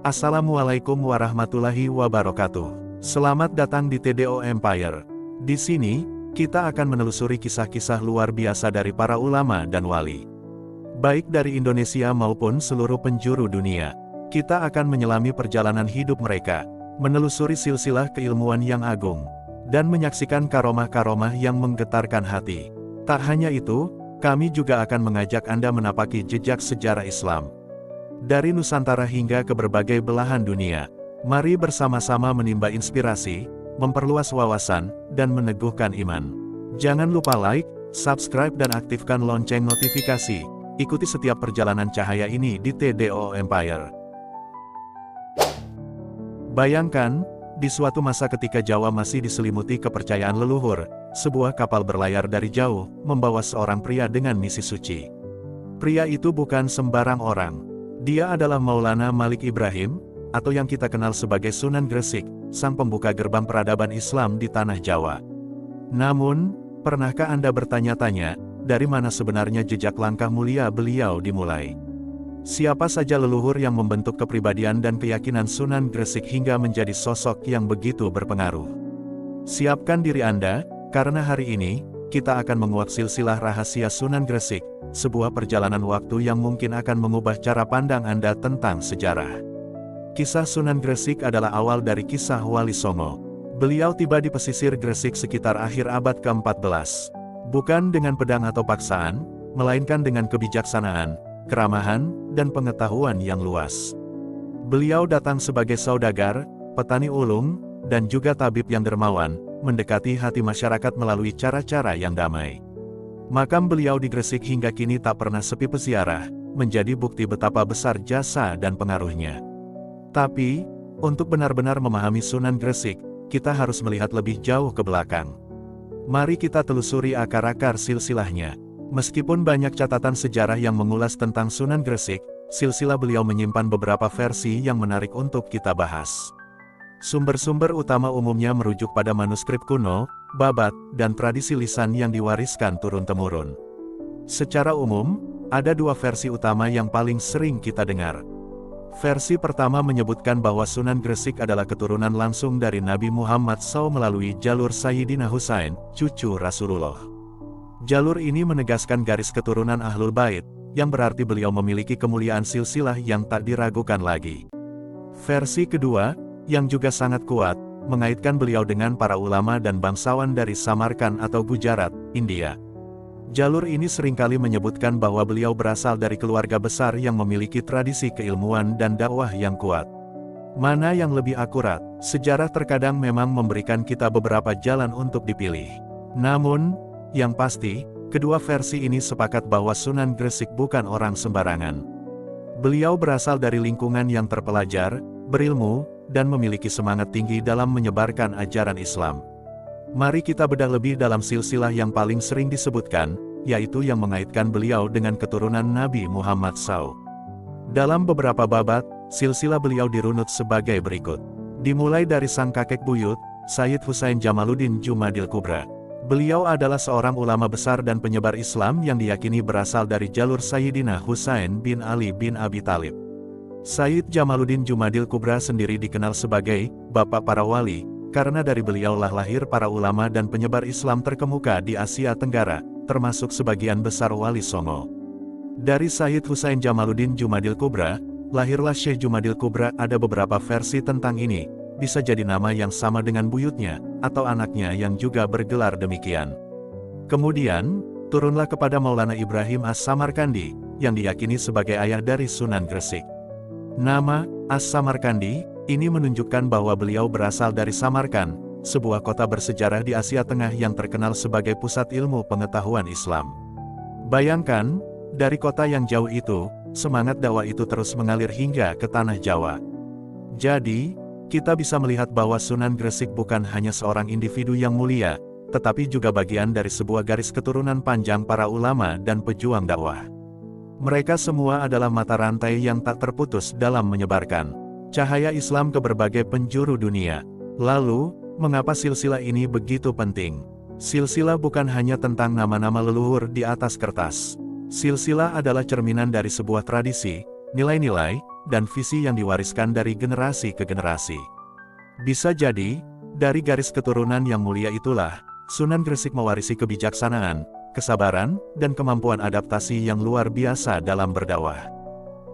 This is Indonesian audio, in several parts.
Assalamualaikum warahmatullahi wabarakatuh. Selamat datang di TDO Empire. Di sini, kita akan menelusuri kisah-kisah luar biasa dari para ulama dan wali. Baik dari Indonesia maupun seluruh penjuru dunia. Kita akan menyelami perjalanan hidup mereka, menelusuri silsilah keilmuan yang agung, dan menyaksikan karomah-karomah yang menggetarkan hati. Tak hanya itu, kami juga akan mengajak Anda menapaki jejak sejarah Islam. Dari Nusantara hingga ke berbagai belahan dunia, mari bersama-sama menimba inspirasi, memperluas wawasan, dan meneguhkan iman. Jangan lupa like, subscribe dan aktifkan lonceng notifikasi. Ikuti setiap perjalanan cahaya ini di TDO Empire. Bayangkan, di suatu masa ketika Jawa masih diselimuti kepercayaan leluhur, sebuah kapal berlayar dari jauh, membawa seorang pria dengan misi suci. Pria itu bukan sembarang orang. Dia adalah Maulana Malik Ibrahim, atau yang kita kenal sebagai Sunan Gresik, sang pembuka gerbang peradaban Islam di tanah Jawa. Namun, pernahkah Anda bertanya-tanya, dari mana sebenarnya jejak langkah mulia beliau dimulai? Siapa saja leluhur yang membentuk kepribadian dan keyakinan Sunan Gresik hingga menjadi sosok yang begitu berpengaruh? Siapkan diri Anda, karena hari ini, kita akan menguak silsilah rahasia Sunan Gresik, sebuah perjalanan waktu yang mungkin akan mengubah cara pandang Anda tentang sejarah. Kisah Sunan Gresik adalah awal dari kisah Wali Songo. Beliau tiba di pesisir Gresik sekitar akhir abad ke-14. Bukan dengan pedang atau paksaan, melainkan dengan kebijaksanaan, keramahan, dan pengetahuan yang luas. Beliau datang sebagai saudagar, petani ulung, dan juga tabib yang dermawan, mendekati hati masyarakat melalui cara-cara yang damai. Makam beliau di Gresik hingga kini tak pernah sepi peziarah, menjadi bukti betapa besar jasa dan pengaruhnya. Tapi, untuk benar-benar memahami Sunan Gresik, kita harus melihat lebih jauh ke belakang. Mari kita telusuri akar-akar silsilahnya. Meskipun banyak catatan sejarah yang mengulas tentang Sunan Gresik, silsilah beliau menyimpan beberapa versi yang menarik untuk kita bahas. Sumber-sumber utama umumnya merujuk pada manuskrip kuno, babat, dan tradisi lisan yang diwariskan turun-temurun. Secara umum, ada dua versi utama yang paling sering kita dengar. Versi pertama menyebutkan bahwa Sunan Gresik adalah keturunan langsung dari Nabi Muhammad SAW melalui jalur Sayyidina Husain, cucu Rasulullah. Jalur ini menegaskan garis keturunan Ahlul Bait, yang berarti beliau memiliki kemuliaan silsilah yang tak diragukan lagi. Versi kedua, yang juga sangat kuat, mengaitkan beliau dengan para ulama dan bangsawan dari Samarkand atau Gujarat, India. Jalur ini seringkali menyebutkan bahwa beliau berasal dari keluarga besar yang memiliki tradisi keilmuan dan dakwah yang kuat. Mana yang lebih akurat? Sejarah terkadang memang memberikan kita beberapa jalan untuk dipilih. Namun, yang pasti, kedua versi ini sepakat bahwa Sunan Gresik bukan orang sembarangan. Beliau berasal dari lingkungan yang terpelajar, berilmu, dan memiliki semangat tinggi dalam menyebarkan ajaran Islam. Mari kita bedah lebih dalam silsilah yang paling sering disebutkan, yaitu yang mengaitkan beliau dengan keturunan Nabi Muhammad SAW. Dalam beberapa babat, silsilah beliau dirunut sebagai berikut. Dimulai dari sang kakek buyut, Sayyid Husain Jamaluddin Jumadil Kubra. Beliau adalah seorang ulama besar dan penyebar Islam yang diyakini berasal dari jalur Sayyidina Husain bin Ali bin Abi Thalib. Sayyid Jamaluddin Jumadil Kubra sendiri dikenal sebagai Bapak para Wali, karena dari beliaulah lahir para ulama dan penyebar Islam terkemuka di Asia Tenggara, termasuk sebagian besar Wali Songo. Dari Sayyid Husain Jamaluddin Jumadil Kubra, lahirlah Syekh Jumadil Kubra. Ada beberapa versi tentang ini, bisa jadi nama yang sama dengan buyutnya, atau anaknya yang juga bergelar demikian. Kemudian, turunlah kepada Maulana Ibrahim As-Samarkandi, yang diyakini sebagai ayah dari Sunan Gresik. Nama As-Samarkandi ini menunjukkan bahwa beliau berasal dari Samarkand, sebuah kota bersejarah di Asia Tengah yang terkenal sebagai pusat ilmu pengetahuan Islam. Bayangkan, dari kota yang jauh itu, semangat dakwah itu terus mengalir hingga ke tanah Jawa. Jadi, kita bisa melihat bahwa Sunan Gresik bukan hanya seorang individu yang mulia, tetapi juga bagian dari sebuah garis keturunan panjang para ulama dan pejuang dakwah. Mereka semua adalah mata rantai yang tak terputus dalam menyebarkan cahaya Islam ke berbagai penjuru dunia. Lalu, mengapa silsilah ini begitu penting? Silsilah bukan hanya tentang nama-nama leluhur di atas kertas. Silsilah adalah cerminan dari sebuah tradisi, nilai-nilai, dan visi yang diwariskan dari generasi ke generasi. Bisa jadi, dari garis keturunan yang mulia itulah, Sunan Gresik mewarisi kebijaksanaan, kesabaran, dan kemampuan adaptasi yang luar biasa dalam berdakwah.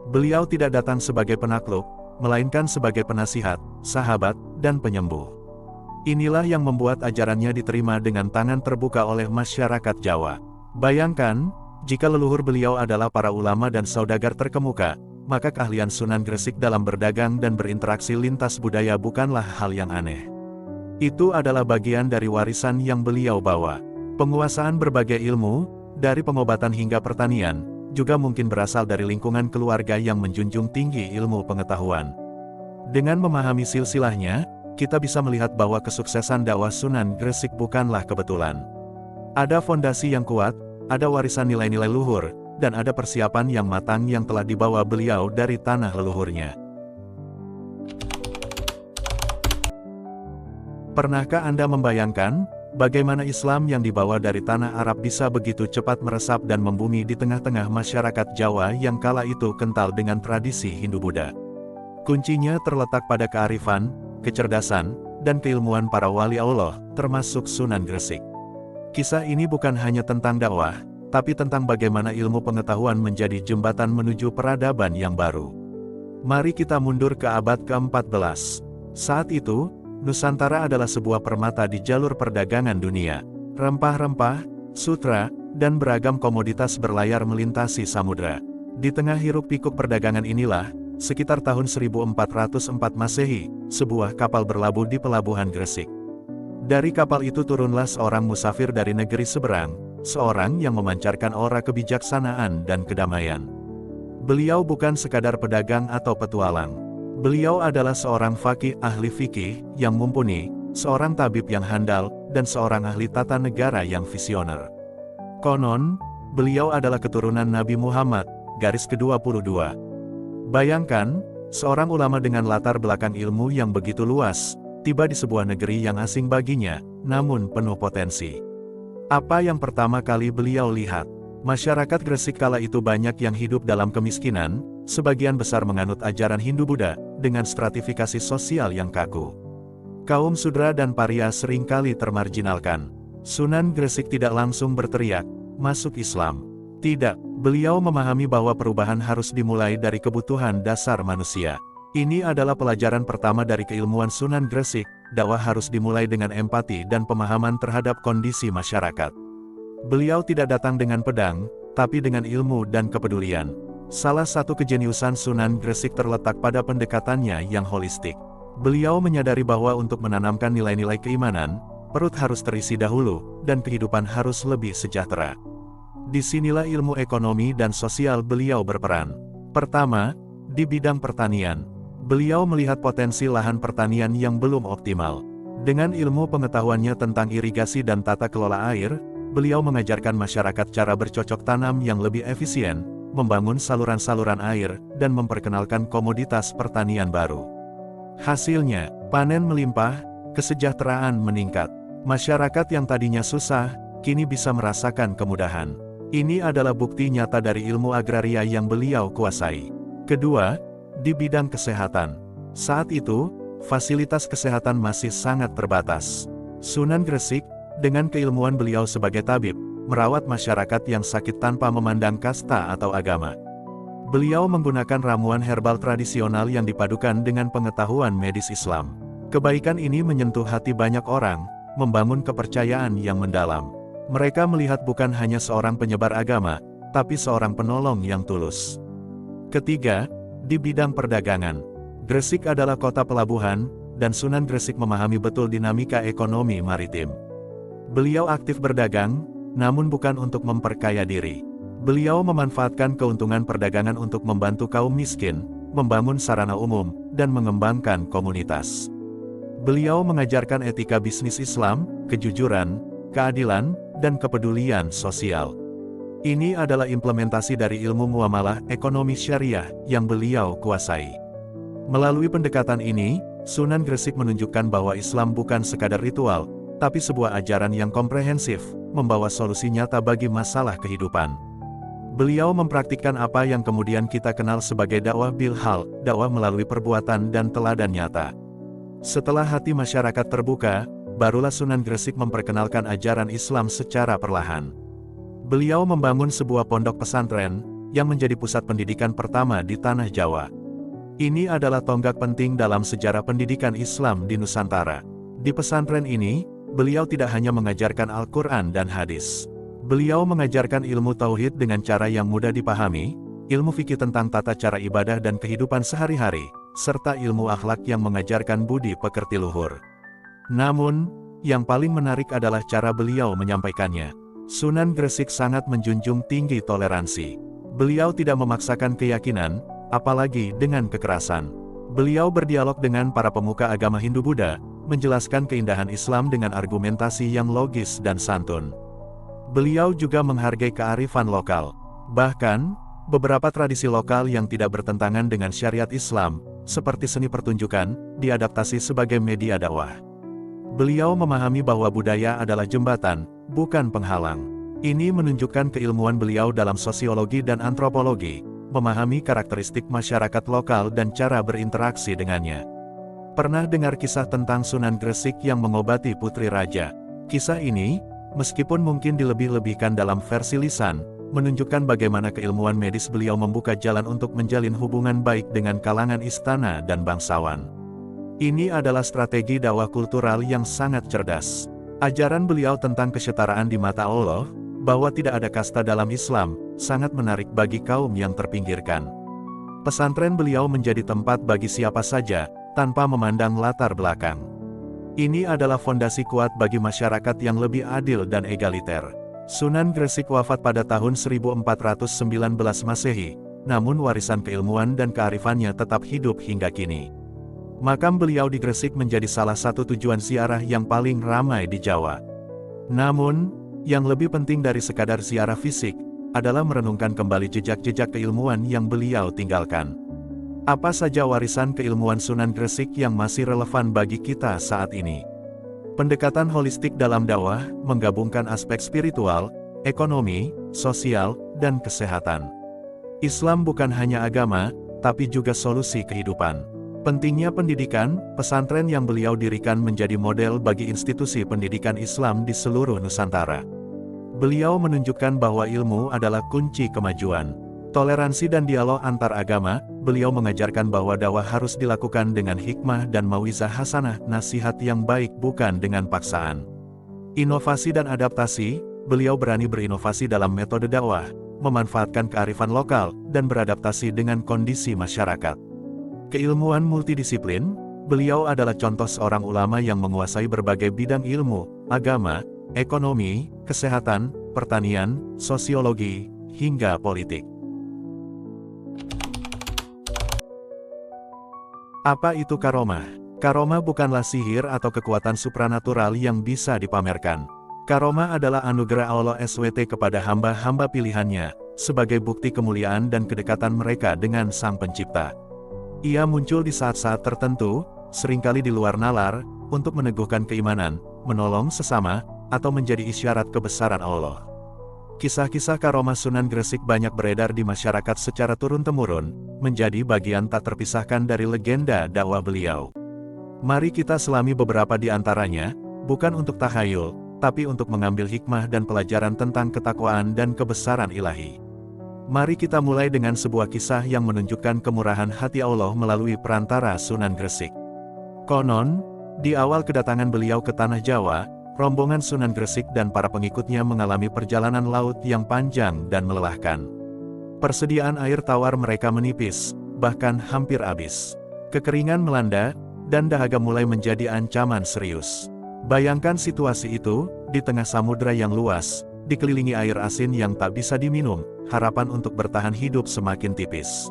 Beliau tidak datang sebagai penakluk, melainkan sebagai penasihat, sahabat, dan penyembuh. Inilah yang membuat ajarannya diterima dengan tangan terbuka oleh masyarakat Jawa. Bayangkan, jika leluhur beliau adalah para ulama dan saudagar terkemuka, maka keahlian Sunan Gresik dalam berdagang dan berinteraksi lintas budaya bukanlah hal yang aneh. Itu adalah bagian dari warisan yang beliau bawa. Penguasaan berbagai ilmu, dari pengobatan hingga pertanian, juga mungkin berasal dari lingkungan keluarga yang menjunjung tinggi ilmu pengetahuan. Dengan memahami silsilahnya, kita bisa melihat bahwa kesuksesan dakwah Sunan Gresik bukanlah kebetulan. Ada fondasi yang kuat, ada warisan nilai-nilai luhur, dan ada persiapan yang matang yang telah dibawa beliau dari tanah leluhurnya. Pernahkah Anda membayangkan, bagaimana Islam yang dibawa dari tanah Arab bisa begitu cepat meresap dan membumi di tengah-tengah masyarakat Jawa yang kala itu kental dengan tradisi Hindu-Buddha? Kuncinya terletak pada kearifan, kecerdasan, dan keilmuan para wali Allah, termasuk Sunan Gresik. Kisah ini bukan hanya tentang dakwah, tapi tentang bagaimana ilmu pengetahuan menjadi jembatan menuju peradaban yang baru. Mari kita mundur ke abad ke-14. Saat itu, Nusantara adalah sebuah permata di jalur perdagangan dunia. Rempah-rempah, sutra, dan beragam komoditas berlayar melintasi samudra. Di tengah hiruk-pikuk perdagangan inilah, sekitar tahun 1404 Masehi, sebuah kapal berlabuh di pelabuhan Gresik. Dari kapal itu turunlah seorang musafir dari negeri seberang, seorang yang memancarkan aura kebijaksanaan dan kedamaian. Beliau bukan sekadar pedagang atau petualang. Beliau adalah seorang faqih ahli fikih yang mumpuni, seorang tabib yang handal, dan seorang ahli tata negara yang visioner. Konon, beliau adalah keturunan Nabi Muhammad, garis ke-22. Bayangkan, seorang ulama dengan latar belakang ilmu yang begitu luas, tiba di sebuah negeri yang asing baginya, namun penuh potensi. Apa yang pertama kali beliau lihat? Masyarakat Gresik kala itu banyak yang hidup dalam kemiskinan, sebagian besar menganut ajaran Hindu-Buddha, dengan stratifikasi sosial yang kaku. Kaum Sudra dan Paria seringkali termarginalkan. Sunan Gresik tidak langsung berteriak, "Masuk Islam." Tidak, beliau memahami bahwa perubahan harus dimulai dari kebutuhan dasar manusia. Ini adalah pelajaran pertama dari keilmuan Sunan Gresik, dakwah harus dimulai dengan empati dan pemahaman terhadap kondisi masyarakat. Beliau tidak datang dengan pedang, tapi dengan ilmu dan kepedulian. Salah satu kejeniusan Sunan Gresik terletak pada pendekatannya yang holistik. Beliau menyadari bahwa untuk menanamkan nilai-nilai keimanan, perut harus terisi dahulu, dan kehidupan harus lebih sejahtera. Disinilah ilmu ekonomi dan sosial beliau berperan. Pertama, di bidang pertanian. Beliau melihat potensi lahan pertanian yang belum optimal. Dengan ilmu pengetahuannya tentang irigasi dan tata kelola air, beliau mengajarkan masyarakat cara bercocok tanam yang lebih efisien, membangun saluran-saluran air, dan memperkenalkan komoditas pertanian baru. Hasilnya, panen melimpah, kesejahteraan meningkat. Masyarakat yang tadinya susah, kini bisa merasakan kemudahan. Ini adalah bukti nyata dari ilmu agraria yang beliau kuasai. Kedua, di bidang kesehatan. Saat itu, fasilitas kesehatan masih sangat terbatas. Sunan Gresik, dengan keilmuan beliau sebagai tabib, merawat masyarakat yang sakit tanpa memandang kasta atau agama. Beliau menggunakan ramuan herbal tradisional yang dipadukan dengan pengetahuan medis Islam. Kebaikan ini menyentuh hati banyak orang, membangun kepercayaan yang mendalam. Mereka melihat bukan hanya seorang penyebar agama, tapi seorang penolong yang tulus. Ketiga, di bidang perdagangan. Gresik adalah kota pelabuhan, dan Sunan Gresik memahami betul dinamika ekonomi maritim. Beliau aktif berdagang, namun bukan untuk memperkaya diri. Beliau memanfaatkan keuntungan perdagangan untuk membantu kaum miskin, membangun sarana umum, dan mengembangkan komunitas. Beliau mengajarkan etika bisnis Islam, kejujuran, keadilan, dan kepedulian sosial. Ini adalah implementasi dari ilmu muamalah ekonomi syariah yang beliau kuasai. Melalui pendekatan ini, Sunan Gresik menunjukkan bahwa Islam bukan sekadar ritual, tapi sebuah ajaran yang komprehensif, membawa solusi nyata bagi masalah kehidupan. Beliau mempraktikkan apa yang kemudian kita kenal sebagai dakwah bil hal, dakwah melalui perbuatan dan teladan nyata. Setelah hati masyarakat terbuka, barulah Sunan Gresik memperkenalkan ajaran Islam secara perlahan. Beliau membangun sebuah pondok pesantren, yang menjadi pusat pendidikan pertama di Tanah Jawa. Ini adalah tonggak penting dalam sejarah pendidikan Islam di Nusantara. Di pesantren ini, beliau tidak hanya mengajarkan Al-Quran dan hadis. Beliau mengajarkan ilmu tauhid dengan cara yang mudah dipahami, ilmu fikih tentang tata cara ibadah dan kehidupan sehari-hari, serta ilmu akhlak yang mengajarkan budi pekerti luhur. Namun, yang paling menarik adalah cara beliau menyampaikannya. Sunan Gresik sangat menjunjung tinggi toleransi. Beliau tidak memaksakan keyakinan, apalagi dengan kekerasan. Beliau berdialog dengan para pemuka agama Hindu-Buddha, menjelaskan keindahan Islam dengan argumentasi yang logis dan santun. Beliau juga menghargai kearifan lokal. Bahkan, beberapa tradisi lokal yang tidak bertentangan dengan syariat Islam, seperti seni pertunjukan, diadaptasi sebagai media dakwah. Beliau memahami bahwa budaya adalah jembatan, bukan penghalang. Ini menunjukkan keilmuan beliau dalam sosiologi dan antropologi, memahami karakteristik masyarakat lokal dan cara berinteraksi dengannya. Pernah dengar kisah tentang Sunan Gresik yang mengobati putri raja? Kisah ini, meskipun mungkin dilebih-lebihkan dalam versi lisan, menunjukkan bagaimana keilmuan medis beliau membuka jalan untuk menjalin hubungan baik dengan kalangan istana dan bangsawan. Ini adalah strategi dakwah kultural yang sangat cerdas. Ajaran beliau tentang kesetaraan di mata Allah, bahwa tidak ada kasta dalam Islam, sangat menarik bagi kaum yang terpinggirkan. Pesantren beliau menjadi tempat bagi siapa saja, tanpa memandang latar belakang. Ini adalah fondasi kuat bagi masyarakat yang lebih adil dan egaliter. Sunan Gresik wafat pada tahun 1419 Masehi, namun warisan keilmuan dan kearifannya tetap hidup hingga kini. Makam beliau di Gresik menjadi salah satu tujuan ziarah yang paling ramai di Jawa. Namun, yang lebih penting dari sekadar ziarah fisik, adalah merenungkan kembali jejak-jejak keilmuan yang beliau tinggalkan. Apa saja warisan keilmuan Sunan Gresik yang masih relevan bagi kita saat ini? Pendekatan holistik dalam dakwah, menggabungkan aspek spiritual, ekonomi, sosial, dan kesehatan. Islam bukan hanya agama, tapi juga solusi kehidupan. Pentingnya pendidikan, pesantren yang beliau dirikan menjadi model bagi institusi pendidikan Islam di seluruh Nusantara. Beliau menunjukkan bahwa ilmu adalah kunci kemajuan. Toleransi dan dialog antar agama, beliau mengajarkan bahwa dakwah harus dilakukan dengan hikmah dan mauizah hasanah, nasihat yang baik bukan dengan paksaan. Inovasi dan adaptasi, beliau berani berinovasi dalam metode dakwah, memanfaatkan kearifan lokal, dan beradaptasi dengan kondisi masyarakat. Keilmuan multidisiplin, beliau adalah contoh seorang ulama yang menguasai berbagai bidang ilmu, agama, ekonomi, kesehatan, pertanian, sosiologi, hingga politik. Apa itu karomah? Karomah bukanlah sihir atau kekuatan supranatural yang bisa dipamerkan. Karomah adalah anugerah Allah SWT kepada hamba-hamba pilihannya, sebagai bukti kemuliaan dan kedekatan mereka dengan Sang Pencipta. Ia muncul di saat-saat tertentu, seringkali di luar nalar, untuk meneguhkan keimanan, menolong sesama, atau menjadi isyarat kebesaran Allah. Kisah-kisah karomah Sunan Gresik banyak beredar di masyarakat secara turun-temurun, menjadi bagian tak terpisahkan dari legenda dakwah beliau. Mari kita selami beberapa di antaranya, bukan untuk tahayul, tapi untuk mengambil hikmah dan pelajaran tentang ketakwaan dan kebesaran ilahi. Mari kita mulai dengan sebuah kisah yang menunjukkan kemurahan hati Allah melalui perantara Sunan Gresik. Konon, di awal kedatangan beliau ke Tanah Jawa, rombongan Sunan Gresik dan para pengikutnya mengalami perjalanan laut yang panjang dan melelahkan. Persediaan air tawar mereka menipis, bahkan hampir habis. Kekeringan melanda, dan dahaga mulai menjadi ancaman serius. Bayangkan situasi itu, di tengah samudra yang luas, dikelilingi air asin yang tak bisa diminum, harapan untuk bertahan hidup semakin tipis.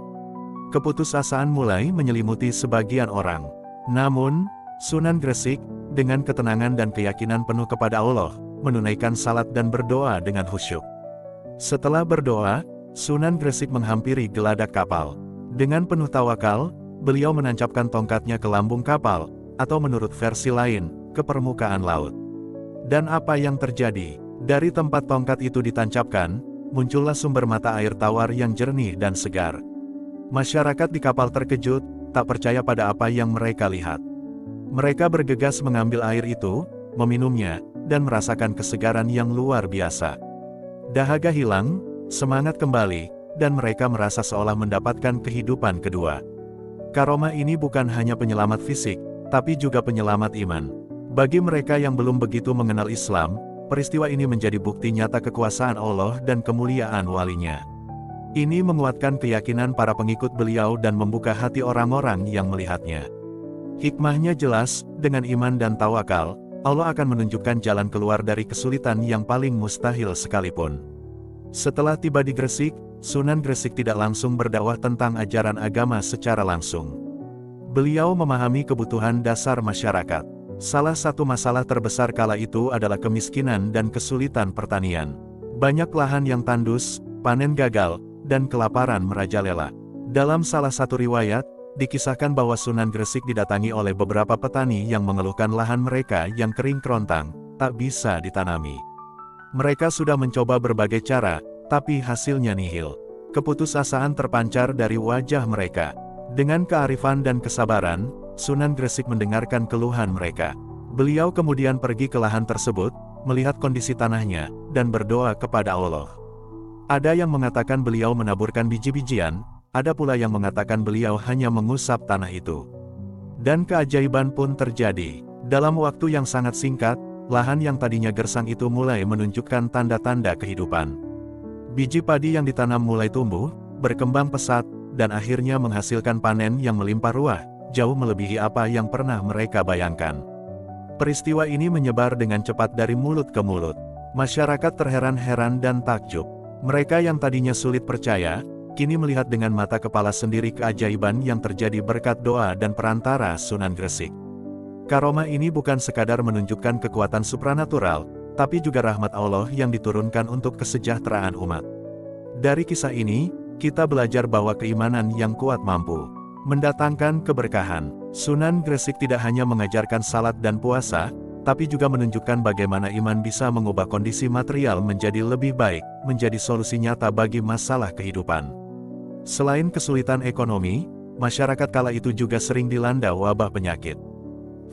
Keputusasaan mulai menyelimuti sebagian orang. Namun, Sunan Gresik, dengan ketenangan dan keyakinan penuh kepada Allah, menunaikan salat dan berdoa dengan khusyuk. Setelah berdoa, Sunan Gresik menghampiri geladak kapal. Dengan penuh tawakal, beliau menancapkan tongkatnya ke lambung kapal, atau menurut versi lain, ke permukaan laut. Dan apa yang terjadi? Dari tempat tongkat itu ditancapkan, muncullah sumber mata air tawar yang jernih dan segar. Masyarakat di kapal terkejut, tak percaya pada apa yang mereka lihat. Mereka bergegas mengambil air itu, meminumnya, dan merasakan kesegaran yang luar biasa. Dahaga hilang, semangat kembali, dan mereka merasa seolah mendapatkan kehidupan kedua. Karomah ini bukan hanya penyelamat fisik, tapi juga penyelamat iman. Bagi mereka yang belum begitu mengenal Islam, peristiwa ini menjadi bukti nyata kekuasaan Allah dan kemuliaan walinya. Ini menguatkan keyakinan para pengikut beliau dan membuka hati orang-orang yang melihatnya. Hikmahnya jelas, dengan iman dan tawakal, Allah akan menunjukkan jalan keluar dari kesulitan yang paling mustahil sekalipun. Setelah tiba di Gresik, Sunan Gresik tidak langsung berdakwah tentang ajaran agama secara langsung. Beliau memahami kebutuhan dasar masyarakat. Salah satu masalah terbesar kala itu adalah kemiskinan dan kesulitan pertanian. Banyak lahan yang tandus, panen gagal, dan kelaparan merajalela. Dalam salah satu riwayat, dikisahkan bahwa Sunan Gresik didatangi oleh beberapa petani yang mengeluhkan lahan mereka yang kering kerontang, tak bisa ditanami. Mereka sudah mencoba berbagai cara, tapi hasilnya nihil. Keputusasaan terpancar dari wajah mereka. Dengan kearifan dan kesabaran, Sunan Gresik mendengarkan keluhan mereka. Beliau kemudian pergi ke lahan tersebut, melihat kondisi tanahnya, dan berdoa kepada Allah. Ada yang mengatakan beliau menaburkan biji-bijian, ada pula yang mengatakan beliau hanya mengusap tanah itu. Dan keajaiban pun terjadi. Dalam waktu yang sangat singkat, lahan yang tadinya gersang itu mulai menunjukkan tanda-tanda kehidupan. Biji padi yang ditanam mulai tumbuh, berkembang pesat, dan akhirnya menghasilkan panen yang melimpah ruah, jauh melebihi apa yang pernah mereka bayangkan. Peristiwa ini menyebar dengan cepat dari mulut ke mulut. Masyarakat terheran-heran dan takjub. Mereka yang tadinya sulit percaya, kini melihat dengan mata kepala sendiri keajaiban yang terjadi berkat doa dan perantara Sunan Gresik. Karomah ini bukan sekadar menunjukkan kekuatan supranatural, tapi juga rahmat Allah yang diturunkan untuk kesejahteraan umat. Dari kisah ini, kita belajar bahwa keimanan yang kuat mampu mendatangkan keberkahan. Sunan Gresik tidak hanya mengajarkan salat dan puasa, tapi juga menunjukkan bagaimana iman bisa mengubah kondisi material menjadi lebih baik, menjadi solusi nyata bagi masalah kehidupan. Selain kesulitan ekonomi, masyarakat kala itu juga sering dilanda wabah penyakit.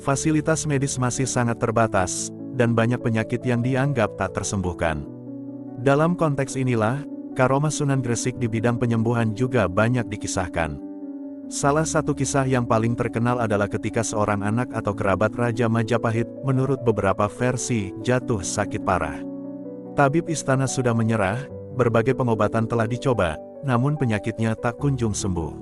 Fasilitas medis masih sangat terbatas, dan banyak penyakit yang dianggap tak tersembuhkan. Dalam konteks inilah, karomah Sunan Gresik di bidang penyembuhan juga banyak dikisahkan. Salah satu kisah yang paling terkenal adalah ketika seorang anak atau kerabat Raja Majapahit, menurut beberapa versi, jatuh sakit parah. Tabib istana sudah menyerah, berbagai pengobatan telah dicoba, namun penyakitnya tak kunjung sembuh.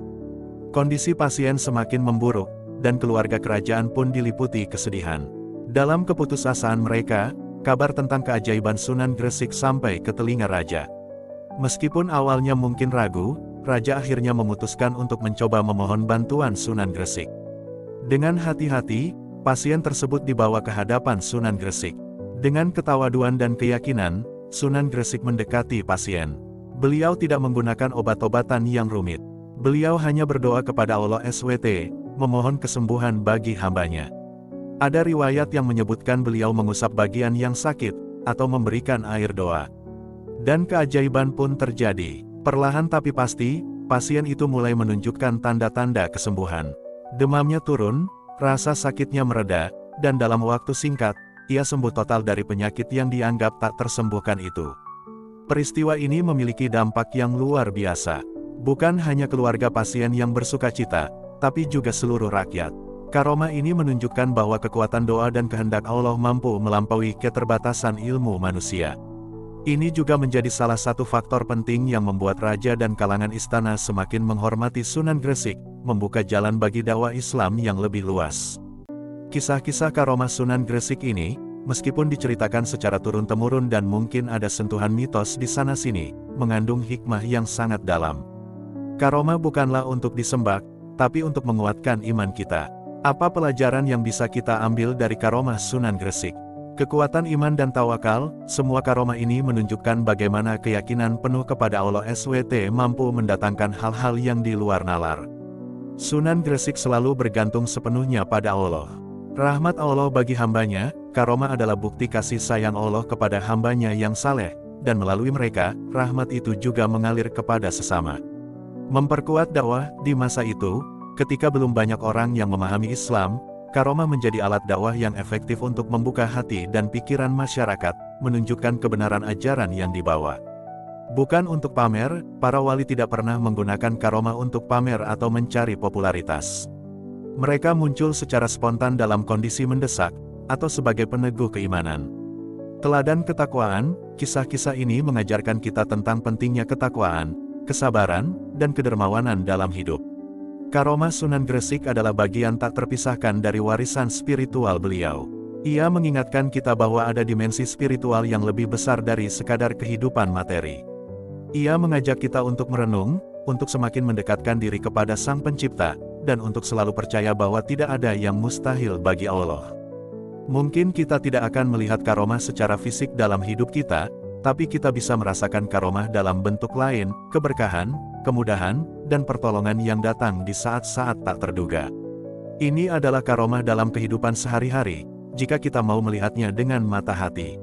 Kondisi pasien semakin memburuk, dan keluarga kerajaan pun diliputi kesedihan. Dalam keputusasaan mereka, kabar tentang keajaiban Sunan Gresik sampai ke telinga raja. Meskipun awalnya mungkin ragu, raja akhirnya memutuskan untuk mencoba memohon bantuan Sunan Gresik. Dengan hati-hati, pasien tersebut dibawa ke hadapan Sunan Gresik. Dengan ketawaduan dan keyakinan, Sunan Gresik mendekati pasien. Beliau tidak menggunakan obat-obatan yang rumit. Beliau hanya berdoa kepada Allah SWT, memohon kesembuhan bagi hambanya. Ada riwayat yang menyebutkan beliau mengusap bagian yang sakit, atau memberikan air doa. Dan keajaiban pun terjadi. Perlahan tapi pasti, pasien itu mulai menunjukkan tanda-tanda kesembuhan. Demamnya turun, rasa sakitnya mereda, dan dalam waktu singkat, ia sembuh total dari penyakit yang dianggap tak tersembuhkan itu. Peristiwa ini memiliki dampak yang luar biasa. Bukan hanya keluarga pasien yang bersukacita, tapi juga seluruh rakyat. Karomah ini menunjukkan bahwa kekuatan doa dan kehendak Allah mampu melampaui keterbatasan ilmu manusia. Ini juga menjadi salah satu faktor penting yang membuat raja dan kalangan istana semakin menghormati Sunan Gresik, membuka jalan bagi dakwah Islam yang lebih luas. Kisah-kisah karomah Sunan Gresik ini, meskipun diceritakan secara turun-temurun dan mungkin ada sentuhan mitos di sana-sini, mengandung hikmah yang sangat dalam. Karomah bukanlah untuk disembah, tapi untuk menguatkan iman kita. Apa pelajaran yang bisa kita ambil dari karomah Sunan Gresik? Kekuatan iman dan tawakal, semua karomah ini menunjukkan bagaimana keyakinan penuh kepada Allah SWT mampu mendatangkan hal-hal yang di luar nalar. Sunan Gresik selalu bergantung sepenuhnya pada Allah. Rahmat Allah bagi hambanya, karomah adalah bukti kasih sayang Allah kepada hambanya yang saleh, dan melalui mereka, rahmat itu juga mengalir kepada sesama. Memperkuat dakwah di masa itu, ketika belum banyak orang yang memahami Islam, karomah menjadi alat dakwah yang efektif untuk membuka hati dan pikiran masyarakat, menunjukkan kebenaran ajaran yang dibawa. Bukan untuk pamer, para wali tidak pernah menggunakan karomah untuk pamer atau mencari popularitas. Mereka muncul secara spontan dalam kondisi mendesak, atau sebagai peneguh keimanan. Teladan ketakwaan, kisah-kisah ini mengajarkan kita tentang pentingnya ketakwaan, kesabaran, dan kedermawanan dalam hidup. Karomah Sunan Gresik adalah bagian tak terpisahkan dari warisan spiritual beliau. Ia mengingatkan kita bahwa ada dimensi spiritual yang lebih besar dari sekadar kehidupan materi. Ia mengajak kita untuk merenung, untuk semakin mendekatkan diri kepada Sang Pencipta, dan untuk selalu percaya bahwa tidak ada yang mustahil bagi Allah. Mungkin kita tidak akan melihat karomah secara fisik dalam hidup kita, tapi kita bisa merasakan karomah dalam bentuk lain, keberkahan, kemudahan, dan pertolongan yang datang di saat-saat tak terduga. Ini adalah karomah dalam kehidupan sehari-hari, jika kita mau melihatnya dengan mata hati.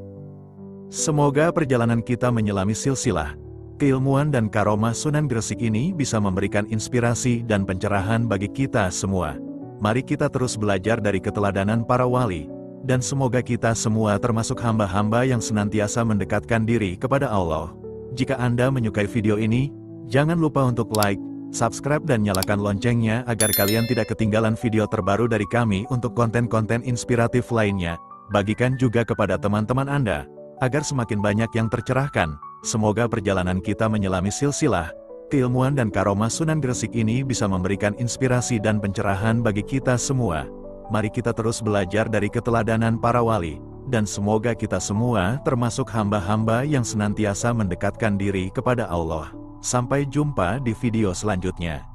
Semoga perjalanan kita menyelami silsilah keilmuan dan karomah Sunan Gresik ini bisa memberikan inspirasi dan pencerahan bagi kita semua. Mari kita terus belajar dari keteladanan para wali, dan semoga kita semua termasuk hamba-hamba yang senantiasa mendekatkan diri kepada Allah. Jika Anda menyukai video ini, jangan lupa untuk like, subscribe dan nyalakan loncengnya agar kalian tidak ketinggalan video terbaru dari kami untuk konten-konten inspiratif lainnya. Bagikan juga kepada teman-teman Anda, agar semakin banyak yang tercerahkan. Semoga perjalanan kita menyelami silsilah keilmuan dan karomah Sunan Gresik ini bisa memberikan inspirasi dan pencerahan bagi kita semua. Mari kita terus belajar dari keteladanan para wali, dan semoga kita semua termasuk hamba-hamba yang senantiasa mendekatkan diri kepada Allah. Sampai jumpa di video selanjutnya.